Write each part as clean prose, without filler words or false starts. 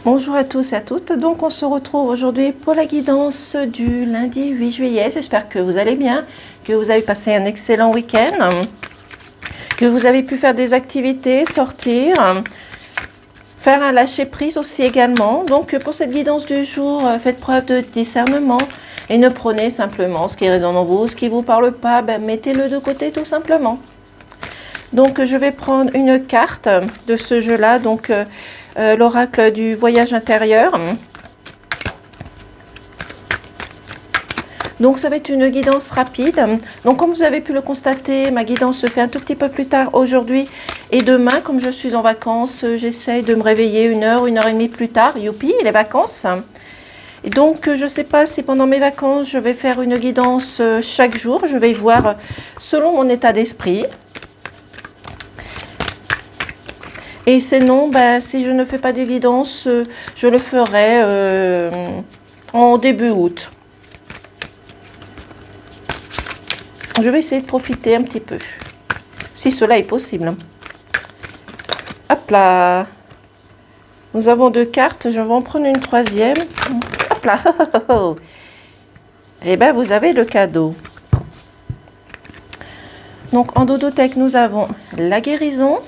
Bonjour à tous et à toutes, donc on se retrouve aujourd'hui pour la guidance du lundi 8 juillet. J'espère que vous allez bien, que vous avez passé un excellent week-end, que vous avez pu faire des activités, sortir, faire un lâcher-prise aussi également. Donc pour cette guidance du jour, faites preuve de discernement et ne prenez simplement ce qui résonne en vous, ce qui ne vous parle pas, mettez-le de côté tout simplement. Donc je vais prendre une carte de ce jeu-là, donc l'oracle du voyage intérieur. Donc ça va être une guidance rapide. Donc comme vous avez pu le constater, ma guidance se fait un tout petit peu plus tard aujourd'hui et demain. Comme je suis en vacances, j'essaye de me réveiller une heure et demie plus tard. Youpi, les vacances. Et donc je ne sais pas si pendant mes vacances, je vais faire une guidance chaque jour. Je vais voir selon mon état d'esprit. Et sinon, si je ne fais pas de guidance, je le ferai en début août. Je vais essayer de profiter un petit peu, si cela est possible. Hop là. Nous avons 2 cartes, je vais en prendre une troisième. Hop là. Et bien, vous avez le cadeau. Donc, en dodothèque, nous avons la guérison,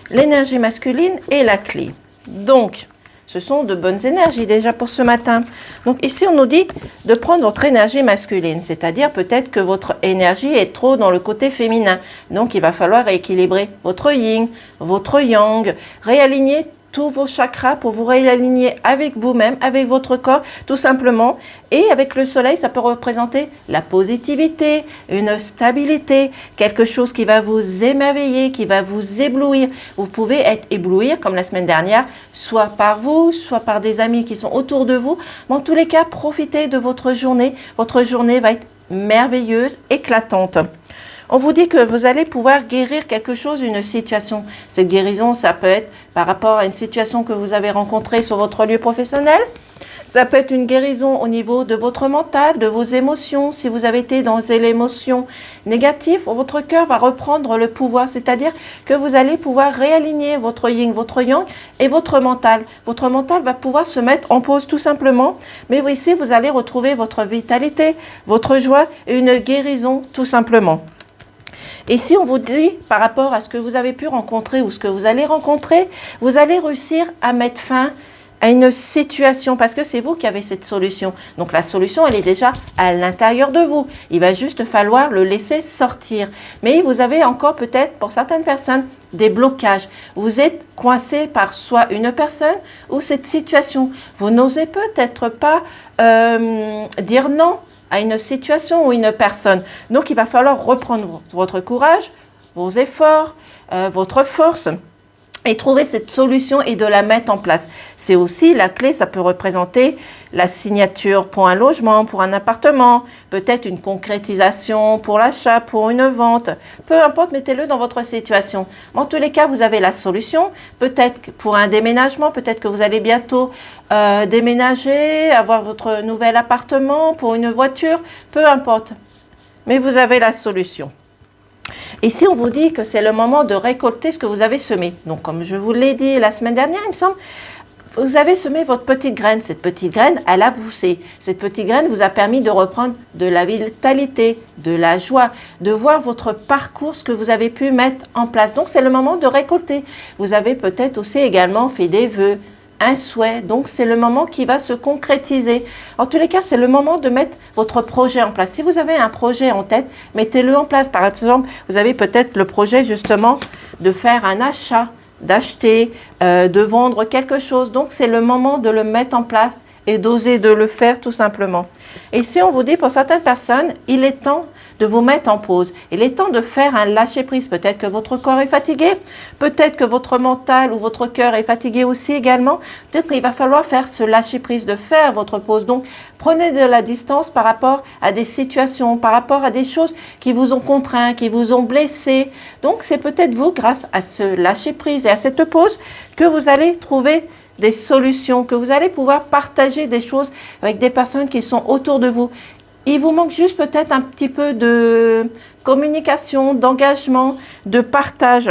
l'énergie masculine et la clé. Donc, ce sont de bonnes énergies déjà pour ce matin. Donc ici, on nous dit de prendre votre énergie masculine, c'est-à-dire peut-être que votre énergie est trop dans le côté féminin. Donc, il va falloir équilibrer votre yin, votre yang, réaligner tous vos chakras pour vous réaligner avec vous-même, avec votre corps, tout simplement. Et avec le soleil, ça peut représenter la positivité, une stabilité, quelque chose qui va vous émerveiller, qui va vous éblouir. Vous pouvez être éblouir, comme la semaine dernière, soit par vous, soit par des amis qui sont autour de vous. Mais en tous les cas, profitez de votre journée. Votre journée va être merveilleuse, éclatante. On vous dit que vous allez pouvoir guérir quelque chose, une situation. Cette guérison, ça peut être par rapport à une situation que vous avez rencontrée sur votre lieu professionnel. Ça peut être une guérison au niveau de votre mental, de vos émotions. Si vous avez été dans des émotions négatives, votre cœur va reprendre le pouvoir. C'est-à-dire que vous allez pouvoir réaligner votre yin, votre yang et votre mental. Votre mental va pouvoir se mettre en pause tout simplement. Mais ici, vous allez retrouver votre vitalité, votre joie et une guérison tout simplement. Et si on vous dit, par rapport à ce que vous avez pu rencontrer ou ce que vous allez rencontrer, vous allez réussir à mettre fin à une situation parce que c'est vous qui avez cette solution. Donc la solution, elle est déjà à l'intérieur de vous. Il va juste falloir le laisser sortir. Mais vous avez encore peut-être, pour certaines personnes, des blocages. Vous êtes coincé par soit une personne ou cette situation. Vous n'osez peut-être pas dire non à une situation ou une personne. Donc, il va falloir reprendre votre courage, vos efforts, votre force et trouver cette solution et de la mettre en place. C'est aussi la clé, ça peut représenter la signature pour un logement, pour un appartement, peut-être une concrétisation pour l'achat, pour une vente. Peu importe, mettez-le dans votre situation. En tous les cas, vous avez la solution. Peut-être pour un déménagement, peut-être que vous allez bientôt déménager, avoir votre nouvel appartement, pour une voiture, peu importe. Mais vous avez la solution. Ici, on vous dit que c'est le moment de récolter ce que vous avez semé. Donc, comme je vous l'ai dit la semaine dernière, il me semble, vous avez semé votre petite graine. Cette petite graine, elle a poussé. Cette petite graine vous a permis de reprendre de la vitalité, de la joie, de voir votre parcours, ce que vous avez pu mettre en place. Donc, c'est le moment de récolter. Vous avez peut-être aussi également fait des vœux, un souhait, donc c'est le moment qui va se concrétiser. En tous les cas, c'est le moment de mettre votre projet en place. Si vous avez un projet en tête, mettez-le en place. Par exemple, vous avez peut-être le projet justement de faire un achat, d'acheter, de vendre quelque chose. Donc, c'est le moment de le mettre en place et d'oser de le faire tout simplement. Et si on vous dit pour certaines personnes, il est temps de vous mettre en pause. Il est temps de faire un lâcher-prise. Peut-être que votre corps est fatigué, peut-être que votre mental ou votre cœur est fatigué aussi également. Peut-être qu'il va falloir faire ce lâcher-prise, de faire votre pause. Donc, prenez de la distance par rapport à des situations, par rapport à des choses qui vous ont contraint, qui vous ont blessé. Donc, c'est peut-être vous, grâce à ce lâcher-prise et à cette pause, que vous allez trouver des solutions, que vous allez pouvoir partager des choses avec des personnes qui sont autour de vous. Il vous manque juste peut-être un petit peu de communication, d'engagement, de partage.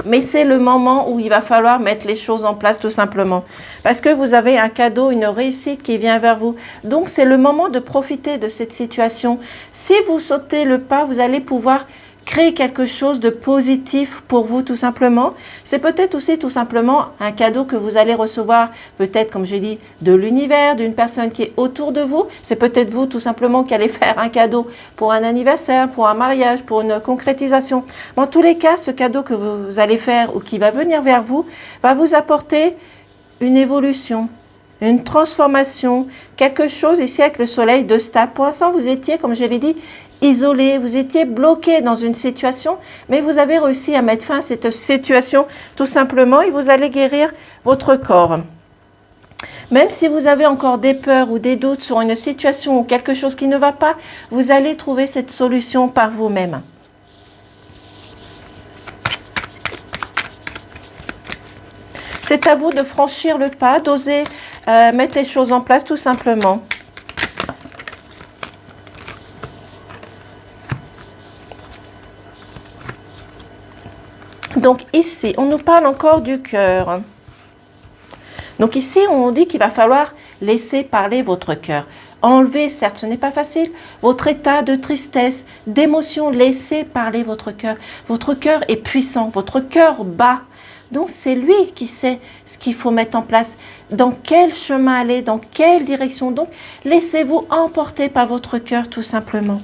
Mais c'est le moment où il va falloir mettre les choses en place tout simplement. Parce que vous avez un cadeau, une réussite qui vient vers vous. Donc c'est le moment de profiter de cette situation. Si vous sautez le pas, vous allez pouvoir créer quelque chose de positif pour vous tout simplement. C'est peut-être aussi tout simplement un cadeau que vous allez recevoir, peut-être comme j'ai dit, de l'univers, d'une personne qui est autour de vous. C'est peut-être vous tout simplement qui allez faire un cadeau pour un anniversaire, pour un mariage, pour une concrétisation. Dans tous les cas, ce cadeau que vous allez faire ou qui va venir vers vous va vous apporter une évolution, une transformation, quelque chose ici avec le soleil de stable. Pour l'instant, vous étiez, comme je l'ai dit, isolé, vous étiez bloqué dans une situation, mais vous avez réussi à mettre fin à cette situation tout simplement et vous allez guérir votre corps. Même si vous avez encore des peurs ou des doutes sur une situation ou quelque chose qui ne va pas, vous allez trouver cette solution par vous-même. C'est à vous de franchir le pas, d'oser mettre les choses en place tout simplement. Donc ici, on nous parle encore du cœur. Donc ici, on dit qu'il va falloir laisser parler votre cœur. Enlever, certes, ce n'est pas facile, votre état de tristesse, d'émotion, laissez parler votre cœur. Votre cœur est puissant, votre cœur bat. Donc c'est lui qui sait ce qu'il faut mettre en place, dans quel chemin aller, dans quelle direction. Donc laissez-vous emporter par votre cœur tout simplement.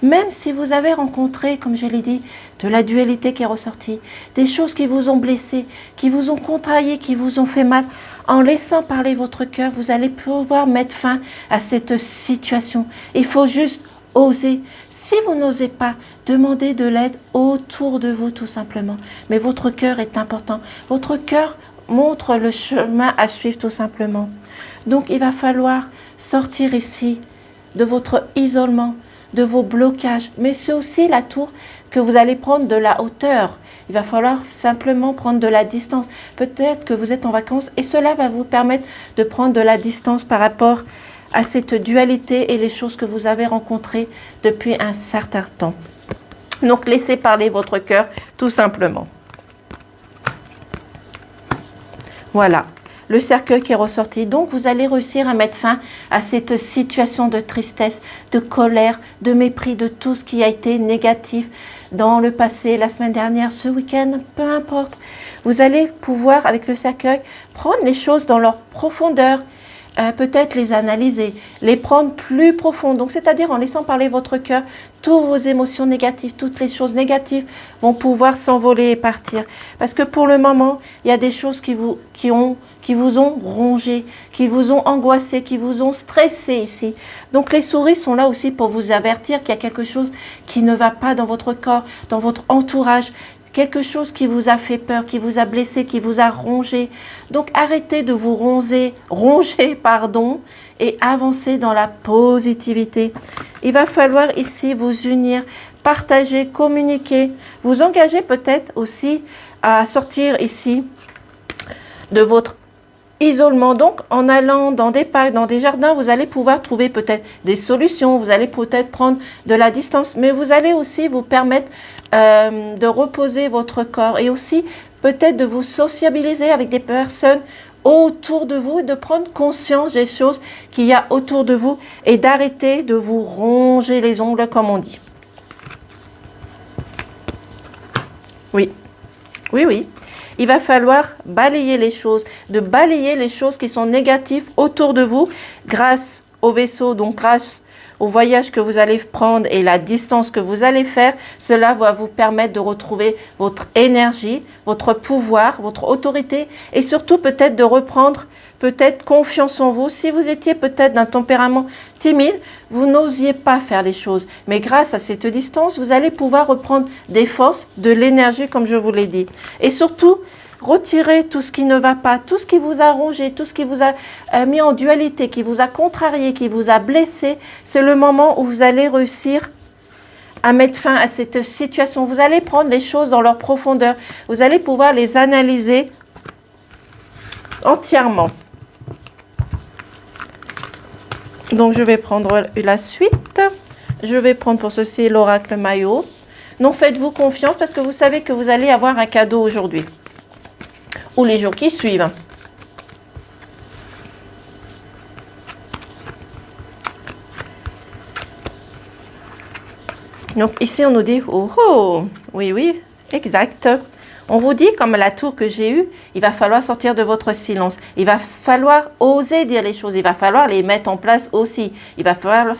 Même si vous avez rencontré, comme je l'ai dit, de la dualité qui est ressortie, des choses qui vous ont blessé, qui vous ont contrarié, qui vous ont fait mal, en laissant parler votre cœur, vous allez pouvoir mettre fin à cette situation. Il faut juste oser. Si vous n'osez pas, demandez de l'aide autour de vous tout simplement. Mais votre cœur est important. Votre cœur montre le chemin à suivre tout simplement. Donc il va falloir sortir ici de votre isolement, de vos blocages, mais c'est aussi la tour que vous allez prendre de la hauteur. Il va falloir simplement prendre de la distance. Peut-être que vous êtes en vacances et cela va vous permettre de prendre de la distance par rapport à cette dualité et les choses que vous avez rencontrées depuis un certain temps. Donc laissez parler votre cœur tout simplement. Voilà. Le cercueil qui est ressorti. Donc, vous allez réussir à mettre fin à cette situation de tristesse, de colère, de mépris, de tout ce qui a été négatif dans le passé, la semaine dernière, ce week-end, peu importe. Vous allez pouvoir, avec le cercueil, prendre les choses dans leur profondeur, peut-être les analyser, les prendre plus profond. Donc, c'est-à-dire en laissant parler votre cœur, toutes vos émotions négatives, toutes les choses négatives vont pouvoir s'envoler et partir. Parce que pour le moment, il y a des choses qui vous ont rongé, qui vous ont angoissé, qui vous ont stressé ici. Donc les souris sont là aussi pour vous avertir qu'il y a quelque chose qui ne va pas dans votre corps, dans votre entourage, quelque chose qui vous a fait peur, qui vous a blessé, qui vous a rongé. Donc arrêtez de vous ronger, et avancez dans la positivité. Il va falloir ici vous unir, partager, communiquer, vous engager peut-être aussi à sortir ici de votre isolement. Donc, en allant dans des parcs, dans des jardins, vous allez pouvoir trouver peut-être des solutions, vous allez peut-être prendre de la distance, mais vous allez aussi vous permettre de reposer votre corps et aussi peut-être de vous sociabiliser avec des personnes autour de vous et de prendre conscience des choses qu'il y a autour de vous et d'arrêter de vous ronger les ongles comme on dit. Oui, oui, oui. Il va falloir balayer les choses, de balayer les choses qui sont négatives autour de vous grâce au vaisseau, donc grâce au voyage que vous allez prendre et la distance que vous allez faire. Cela va vous permettre de retrouver votre énergie, votre pouvoir, votre autorité et surtout peut-être de reprendre peut-être confiance en vous. Si vous étiez peut-être d'un tempérament timide, vous n'osiez pas faire les choses. Mais grâce à cette distance, vous allez pouvoir reprendre des forces, de l'énergie comme je vous l'ai dit. Et surtout, retirez tout ce qui ne va pas, tout ce qui vous a rongé, tout ce qui vous a mis en dualité, qui vous a contrarié, qui vous a blessé. C'est le moment où vous allez réussir à mettre fin à cette situation. Vous allez prendre les choses dans leur profondeur. Vous allez pouvoir les analyser entièrement. Donc, je vais prendre la suite. Je vais prendre pour ceci l'oracle Maillot. Donc faites-vous confiance parce que vous savez que vous allez avoir un cadeau aujourd'hui ou les jours qui suivent. Donc ici on nous dit, oh oh, oui, oui, exact. On vous dit, comme la tour que j'ai eue, il va falloir sortir de votre silence. Il va falloir oser dire les choses. Il va falloir les mettre en place aussi. Il va falloir,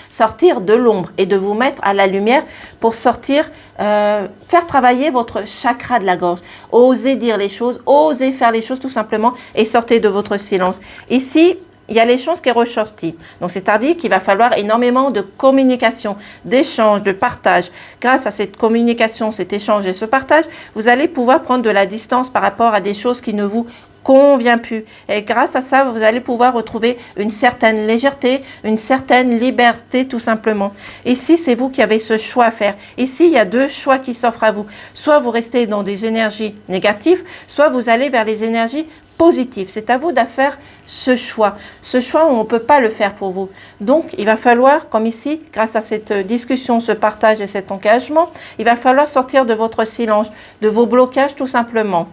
sortir de l'ombre et de vous mettre à la lumière pour sortir, faire travailler votre chakra de la gorge. Osez dire les choses, osez faire les choses tout simplement et sortez de votre silence. Ici, il y a les choses qui sont ressorties. Donc, c'est-à-dire qu'il va falloir énormément de communication, d'échange, de partage. Grâce à cette communication, cet échange et ce partage, vous allez pouvoir prendre de la distance par rapport à des choses qui ne vous conviennent plus. Et grâce à ça, vous allez pouvoir retrouver une certaine légèreté, une certaine liberté, tout simplement. Ici, c'est vous qui avez ce choix à faire. Ici, il y a deux choix qui s'offrent à vous. Soit vous restez dans des énergies négatives, soit vous allez vers les énergies positif. C'est à vous de faire ce choix où on ne peut pas le faire pour vous. Donc, il va falloir, comme ici, grâce à cette discussion, ce partage et cet engagement, il va falloir sortir de votre silence, de vos blocages tout simplement.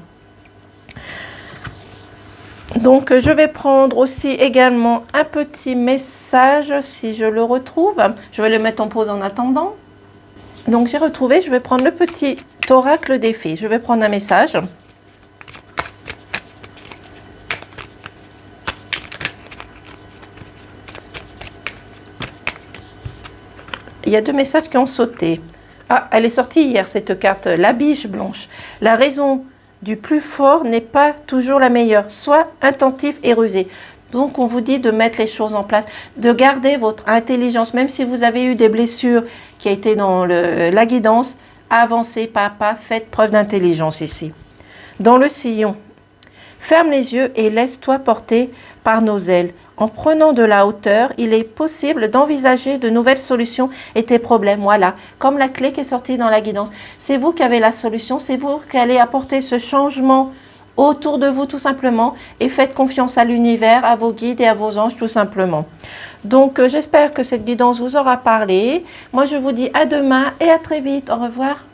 Donc, je vais prendre aussi également un petit message, si je le retrouve. Je vais le mettre en pause en attendant. Donc, j'ai retrouvé, je vais prendre le petit oracle des fées. Je vais prendre un message. Il y a deux messages qui ont sauté. Ah, elle est sortie hier, cette carte, la biche blanche. La raison du plus fort n'est pas toujours la meilleure. Sois attentif et rusé. Donc, on vous dit de mettre les choses en place, de garder votre intelligence, même si vous avez eu des blessures qui ont été dans la guidance, avancez pas à pas, faites preuve d'intelligence ici. Dans le sillon, ferme les yeux et laisse-toi porter par nos ailes. En prenant de la hauteur, il est possible d'envisager de nouvelles solutions et tes problèmes. Voilà, comme la clé qui est sortie dans la guidance. C'est vous qui avez la solution, c'est vous qui allez apporter ce changement autour de vous tout simplement. Et faites confiance à l'univers, à vos guides et à vos anges tout simplement. Donc, j'espère que cette guidance vous aura parlé. Moi, je vous dis à demain et à très vite. Au revoir.